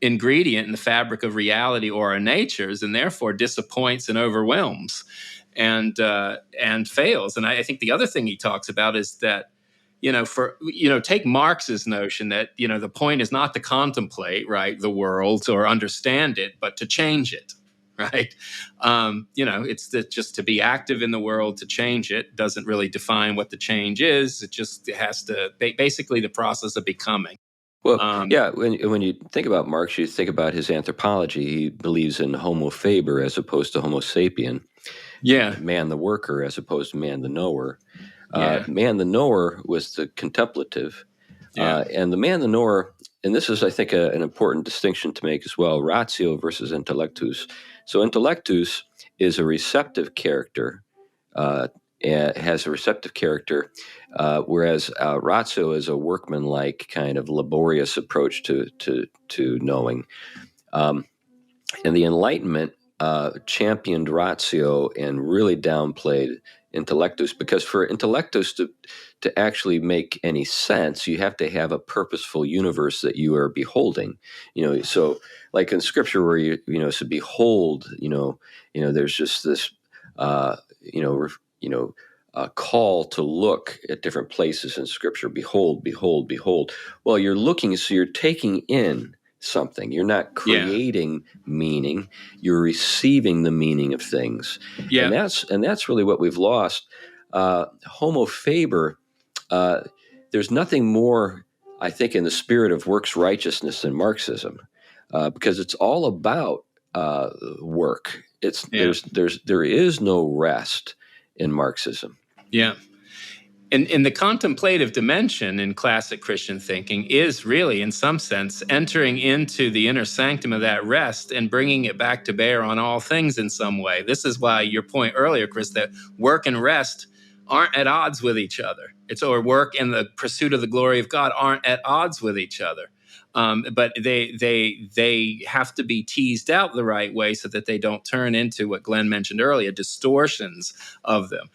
ingredient in the fabric of reality or our natures, and therefore disappoints and overwhelms and fails. And I think the other thing he talks about is that, take Marx's notion that, the point is not to contemplate, right, the world or understand it, but to change it, right? It's just to be active in the world, to change it doesn't really define what the change is. It has to, basically the process of becoming. Well, when you think about Marx, you think about his anthropology. He believes in Homo faber as opposed to Homo sapien. Man the worker as opposed to man the knower. Man the knower was the contemplative. And the man the knower, and this is, I think, an important distinction to make as well, ratio versus intellectus. So intellectus is a receptive character, has a receptive character, whereas ratio is a workmanlike kind of laborious approach to knowing. And the Enlightenment championed ratio and really downplayed intellectus, because for intellectus to actually make any sense, you have to have a purposeful universe that you are beholding. So like in Scripture, where so behold, there's just this, a call to look at different places in Scripture. Behold, behold, behold. Well, you're looking, so you're taking in something. You're not creating meaning. You're receiving the meaning of things. Yeah. And that's really what we've lost. Homo faber, there's nothing more, I think, in the spirit of works righteousness than Marxism, because it's all about work. There is no rest in Marxism. Yeah. And the contemplative dimension in classic Christian thinking is really, in some sense, entering into the inner sanctum of that rest and bringing it back to bear on all things in some way. This is why your point earlier, Chris, that work and rest aren't at odds with each other. Or work and the pursuit of the glory of God aren't at odds with each other. But they have to be teased out the right way so that they don't turn into what Glenn mentioned earlier, distortions of them.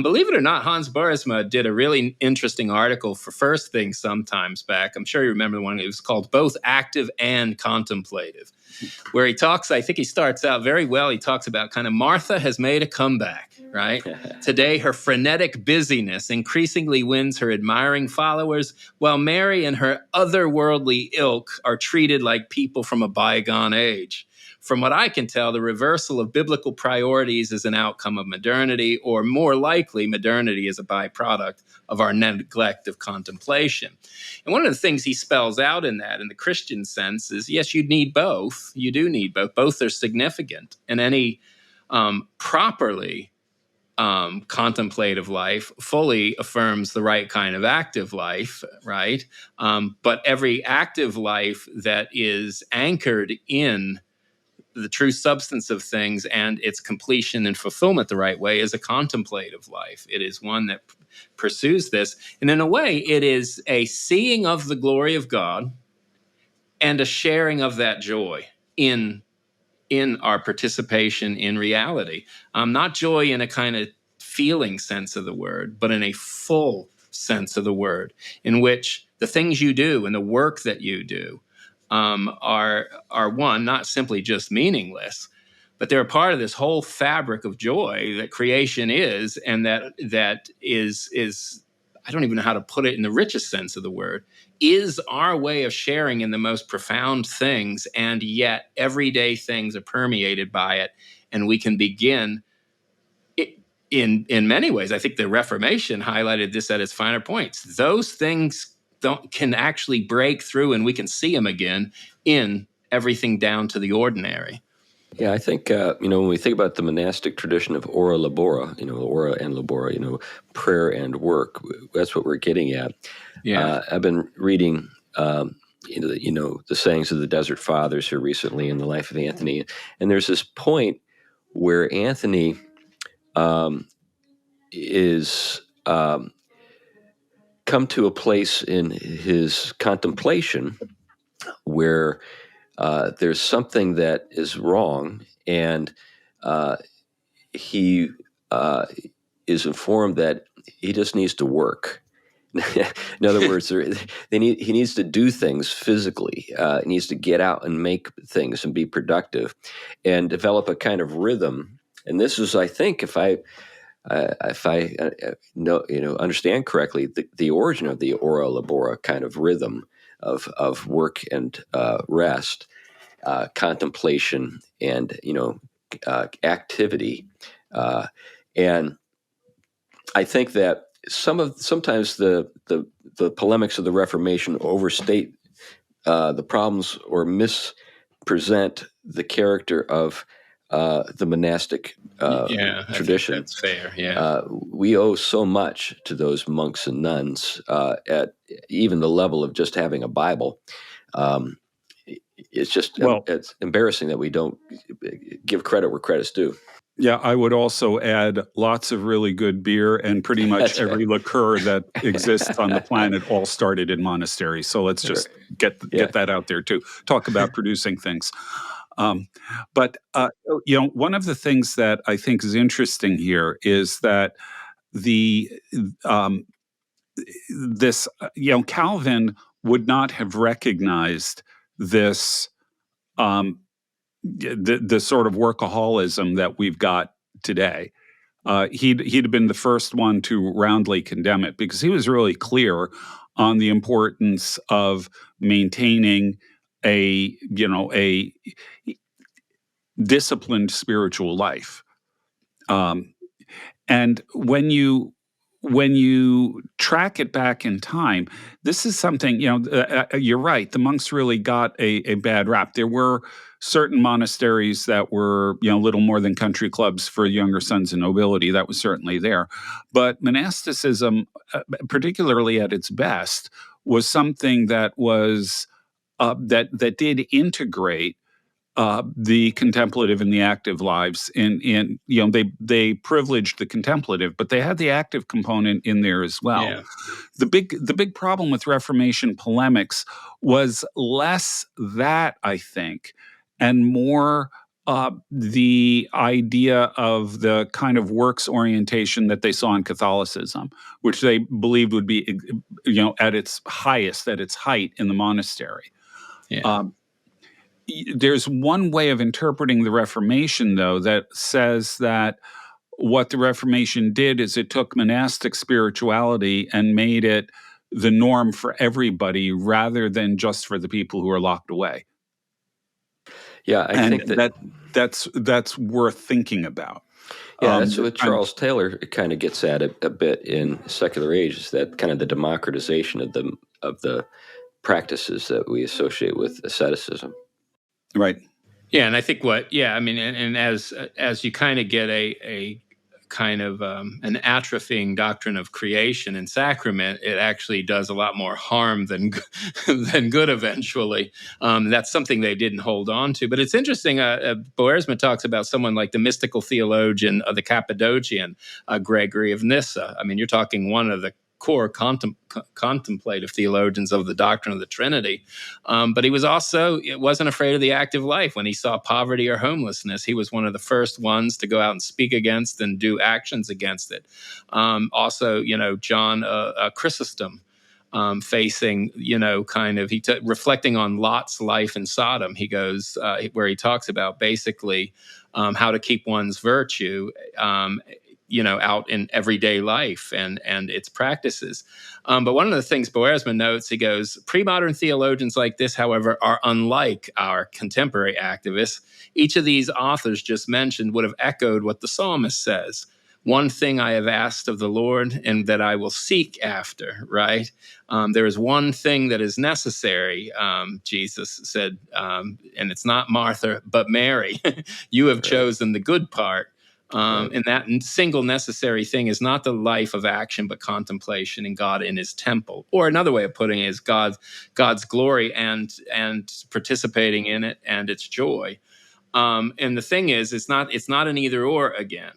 Believe it or not, Hans Boersma did a really interesting article for First Thing sometimes back. I'm sure you remember the one. It was called Both Active and Contemplative, where he talks, I think he starts out very well. He talks about kind of Martha has made a comeback, right? Today, her frenetic busyness increasingly wins her admiring followers, while Mary and her otherworldly ilk are treated like people from a bygone age. From what I can tell, the reversal of biblical priorities is an outcome of modernity, or more likely, modernity is a byproduct of our neglect of contemplation. And one of the things he spells out in that, in the Christian sense, is yes, you need both. You do need both. Both are significant. And any properly contemplative life fully affirms the right kind of active life, right? But every active life that is anchored in the true substance of things and its completion and fulfillment the right way is a contemplative life. It is one that pursues this. And in a way, it is a seeing of the glory of God and a sharing of that joy in our participation in reality. Not joy in a kind of feeling sense of the word, but in a full sense of the word, in which the things you do and the work that you do are one, not simply just meaningless, but they're a part of this whole fabric of joy that creation is, and that is I don't even know how to put it in the richest sense of the word, is our way of sharing in the most profound things, and yet everyday things are permeated by it, and we can begin in many ways. I think the Reformation highlighted this at its finer points. Those things can actually break through, and we can see them again in everything down to the ordinary. Yeah, I think, when we think about the monastic tradition of ora labora, ora and labora, prayer and work, that's what we're getting at. Yeah. I've been reading, the sayings of the Desert Fathers here recently in the life of Anthony. And there's this point where Anthony is come to a place in his contemplation where there's something that is wrong, and he is informed that he just needs to work. In other words, he needs to do things physically. He needs to get out and make things and be productive, and develop a kind of rhythm. And this is, I think, if I understand correctly, the origin of the ora labora kind of rhythm of work and rest, contemplation and activity, and I think that sometimes the polemics of the Reformation overstate the problems or mispresent the character of the monastic tradition. That's fair. Yeah, we owe so much to those monks and nuns at even the level of just having a Bible. It's just it's embarrassing that we don't give credit where credit's due. Yeah, I would also add lots of really good beer, and pretty much every liqueur that exists on the planet all started in monasteries. So let's just get that out there too. Talk about producing things. But one of the things that I think is interesting here is that this, Calvin would not have recognized this, the sort of workaholism that we've got today. He'd have been the first one to roundly condemn it, because he was really clear on the importance of maintaining a disciplined spiritual life. And when you track it back in time, this is something, you're right. The monks really got a bad rap. There were certain monasteries that were, little more than country clubs for younger sons of nobility. That was certainly there. But monasticism, particularly at its best, was something that was that did integrate the contemplative and the active lives. And they privileged the contemplative, but they had the active component in there as well. Yeah. The big problem with Reformation polemics was less that, I think, and more the idea of the kind of works orientation that they saw in Catholicism, which they believed would be, at its highest, at its height in the monastery. Yeah. There's one way of interpreting the Reformation, though, that says that what the Reformation did is it took monastic spirituality and made it the norm for everybody rather than just for the people who are locked away. Yeah, I think that's worth thinking about. Yeah, that's what Charles Taylor kind of gets at a bit in Secular Age, is that kind of the democratization of the practices that we associate with asceticism. Right. Yeah, and I think and as you kind of get a kind of an atrophying doctrine of creation and sacrament, it actually does a lot more harm than good eventually. That's something they didn't hold on to. But it's interesting, Boersma talks about someone like the mystical theologian of the Cappadocian, Gregory of Nyssa. I mean, you're talking one of the core contemplative theologians of the doctrine of the Trinity. But he wasn't afraid of the active life. When he saw poverty or homelessness, he was one of the first ones to go out and speak against and do actions against it. Also, John Chrysostom, facing, reflecting on Lot's life in Sodom. He goes, where he talks about basically how to keep one's virtue, out in everyday life and its practices. But one of the things Boersma notes, he goes, pre-modern theologians like this, however, are unlike our contemporary activists. Each of these authors just mentioned would have echoed what the psalmist says. One thing I have asked of the Lord, and that I will seek after, right? There is one thing that is necessary, Jesus said, and it's not Martha, but Mary. You have chosen the good part. And that single necessary thing is not the life of action, but contemplation in God in his temple. Or another way of putting it is God's glory and participating in it and its joy. And the thing is, it's not an either or again.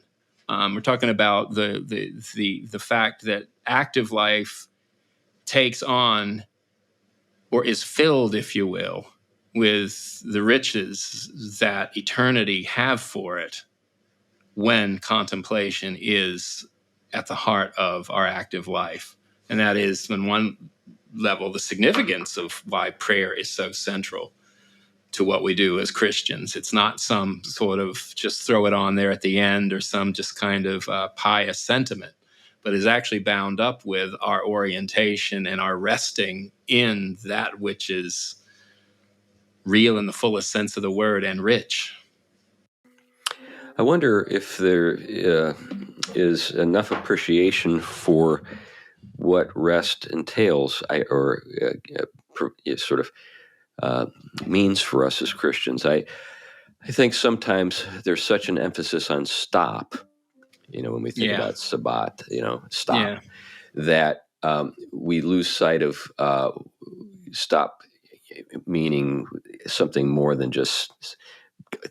We're talking about the fact that active life takes on, or is filled, if you will, with the riches that eternity have for it, when contemplation is at the heart of our active life. And that is, on one level, the significance of why prayer is so central to what we do as Christians. It's not some sort of just throw it on there at the end, or some just kind of pious sentiment, but is actually bound up with our orientation and our resting in that which is real in the fullest sense of the word and rich. I wonder if there is enough appreciation for what rest entails, means for us as Christians. I think sometimes there's such an emphasis on stop, when we think about Sabbat, stop, that we lose sight of stop meaning something more than just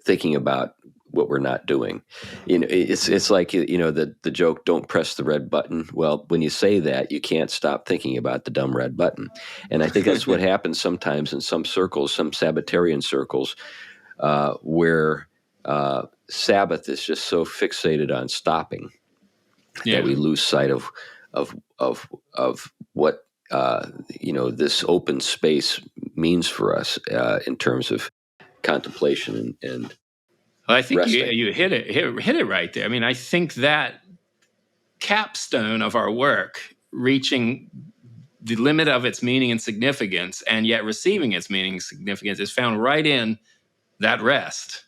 thinking about what we're not doing. It's like, the joke, don't press the red button. Well, when you say that, you can't stop thinking about the dumb red button. And I think that's what happens sometimes in some circles, some Sabbatarian circles, where Sabbath is just so fixated on stopping. Yeah. that we lose sight of what this open space means for us in terms of contemplation and Well, I think resting. you hit it right there. I mean, I think that capstone of our work, reaching the limit of its meaning and significance, and yet receiving its meaning and significance, is found right in that rest.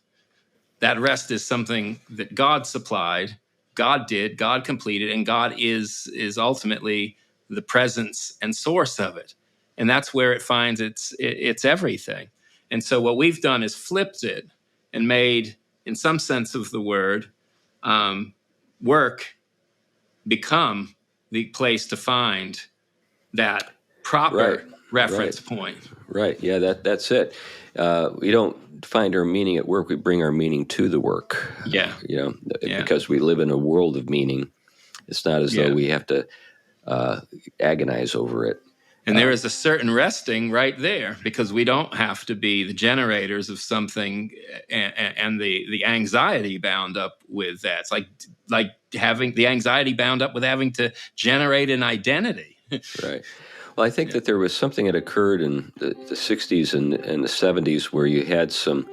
That rest is something that God supplied, God did, God completed, and God is ultimately the presence and source of it. And that's where it finds its everything. And so what we've done is flipped it and made, in some sense of the word, work become the place to find that proper reference point. Right. Yeah, that's it. We don't find our meaning at work. We bring our meaning to the work. Yeah. Because we live in a world of meaning. It's not as though we have to agonize over it. And there is a certain resting right there, because we don't have to be the generators of something and the anxiety bound up with that. It's like having the anxiety bound up with having to generate an identity. Right. Well, I think that there was something that occurred in the 60s and the 70s where you had some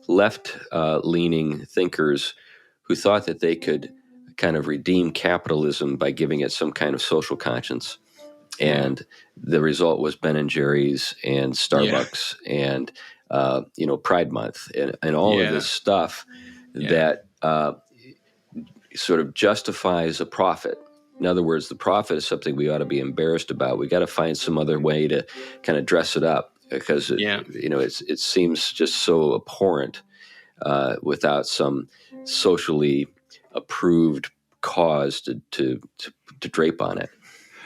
left-leaning thinkers who thought that they could kind of redeem capitalism by giving it some kind of social conscience. And the result was Ben & Jerry's and Starbucks and, Pride Month and all of this stuff that sort of justifies a profit. In other words, the profit is something we ought to be embarrassed about. We got to find some other way to kind of dress it up because it seems just so abhorrent without some socially approved cause to drape on it.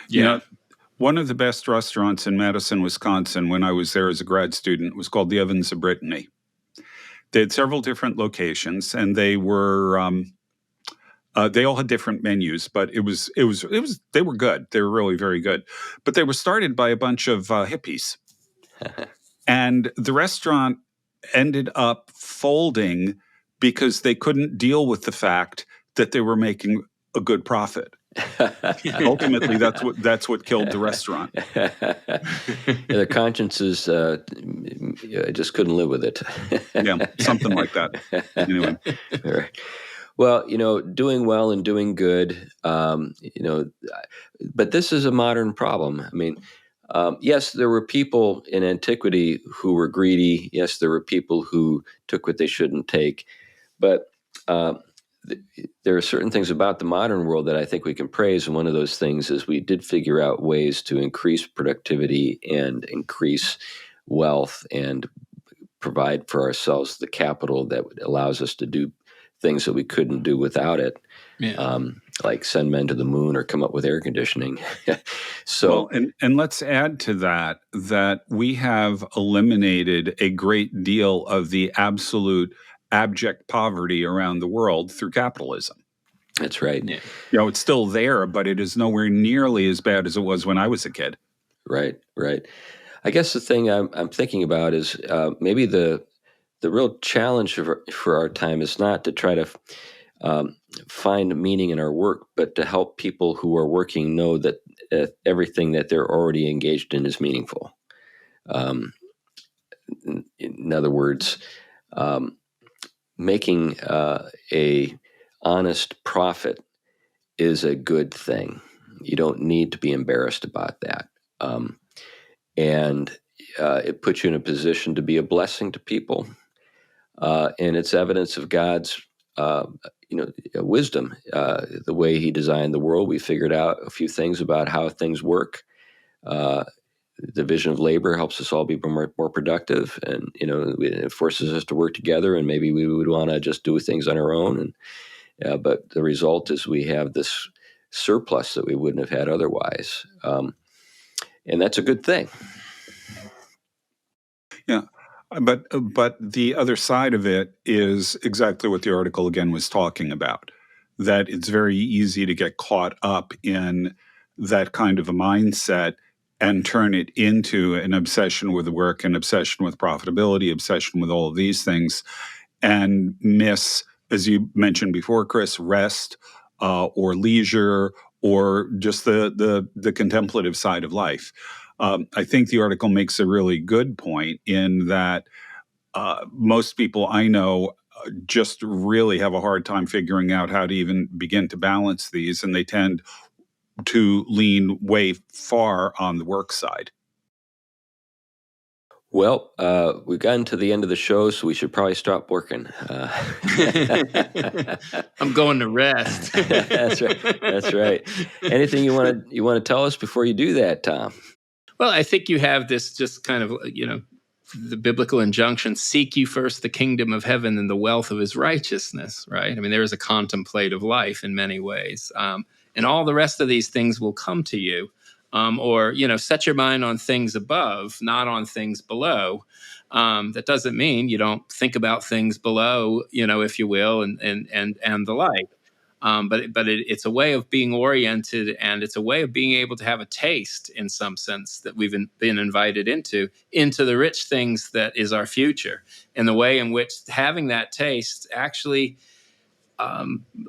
Yeah. One of the best restaurants in Madison, Wisconsin, when I was there as a grad student, was called the Ovens of Brittany. They had several different locations, and they were they all had different menus, but it was they were good. They were really very good. But they were started by a bunch of hippies, and the restaurant ended up folding because they couldn't deal with the fact that they were making a good profit. Ultimately, that's what killed the restaurant. Their consciences just couldn't live with it. Yeah, something like that. Anyway. All right. Well, doing well and doing good, but this is a modern problem. I mean, yes, there were people in antiquity who were greedy. Yes, there were people who took what they shouldn't take. But there are certain things about the modern world that I think we can praise. And one of those things is we did figure out ways to increase productivity and increase wealth and provide for ourselves the capital that allows us to do things that we couldn't do without it. Like send men to the moon or come up with air conditioning. So, well, and let's add to that we have eliminated a great deal of the absolute abject poverty around the world through capitalism. That's right. Yeah. It's still there, but it is nowhere nearly as bad as it was when I was a kid. Right. I guess the thing I'm thinking about is maybe the real challenge for our time is not to try to find meaning in our work, but to help people who are working know that everything that they're already engaged in is meaningful. In other words, making a honest profit is a good thing. You don't need to be embarrassed about that. And it puts you in a position to be a blessing to people. And it's evidence of God's, wisdom. The way He designed the world, we figured out a few things about how things work. Division of labor helps us all be more productive, and it forces us to work together. And maybe we would want to just do things on our own. And but the result is we have this surplus that we wouldn't have had otherwise, and that's a good thing. Yeah. But the other side of it is exactly what the article again was talking about, that it's very easy to get caught up in that kind of a mindset and turn it into an obsession with work, an obsession with profitability, obsession with all of these things, and miss, as you mentioned before, Chris, rest, or leisure, or just the contemplative side of life. I think the article makes a really good point in that most people I know just really have a hard time figuring out how to even begin to balance these, and they tend to lean way far on the work side. Well, we've gotten to the end of the show, so we should probably stop working. I'm going to rest. That's right. That's right. Anything you want to tell us before you do that, Tom? Well, I think you have this just kind of, the biblical injunction, seek you first the kingdom of heaven and the wealth of his righteousness, right? I mean, there is a contemplative life in many ways. And all the rest of these things will come to you. Or, set your mind on things above, not on things below. That doesn't mean you don't think about things below, if you will, and the like. But it's a way of being oriented, and it's a way of being able to have a taste, in some sense, that we've been invited into the rich things that is our future, and the way in which having that taste actually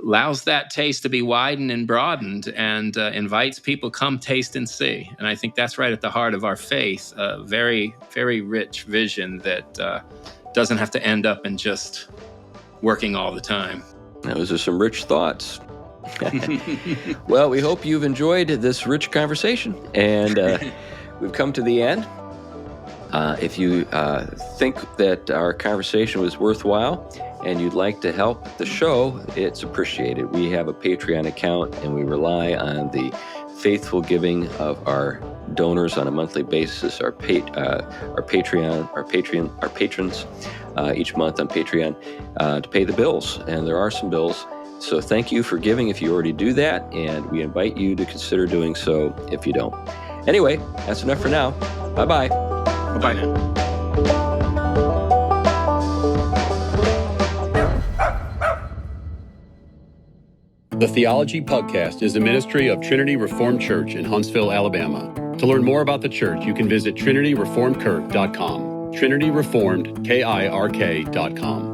allows that taste to be widened and broadened, and invites people, come taste and see. And I think that's right at the heart of our faith, a very, very rich vision that doesn't have to end up in just working all the time. Those are some rich thoughts. Well, we hope you've enjoyed this rich conversation, and we've come to the end. If you think that our conversation was worthwhile and you'd like to help the show, it's appreciated. We have a Patreon account, and we rely on the faithful giving of our donors on a monthly basis, our patrons each month on Patreon to pay the bills. And there are some bills. So thank you for giving if you already do that, and we invite you to consider doing so if you don't. Anyway, that's enough for now. Bye-bye. Bye now. The Theology Pugcast is a ministry of Trinity Reformed Church in Huntsville, Alabama. To learn more about the church, you can visit trinityreformedkirk.com. trinityreformedkirk.com.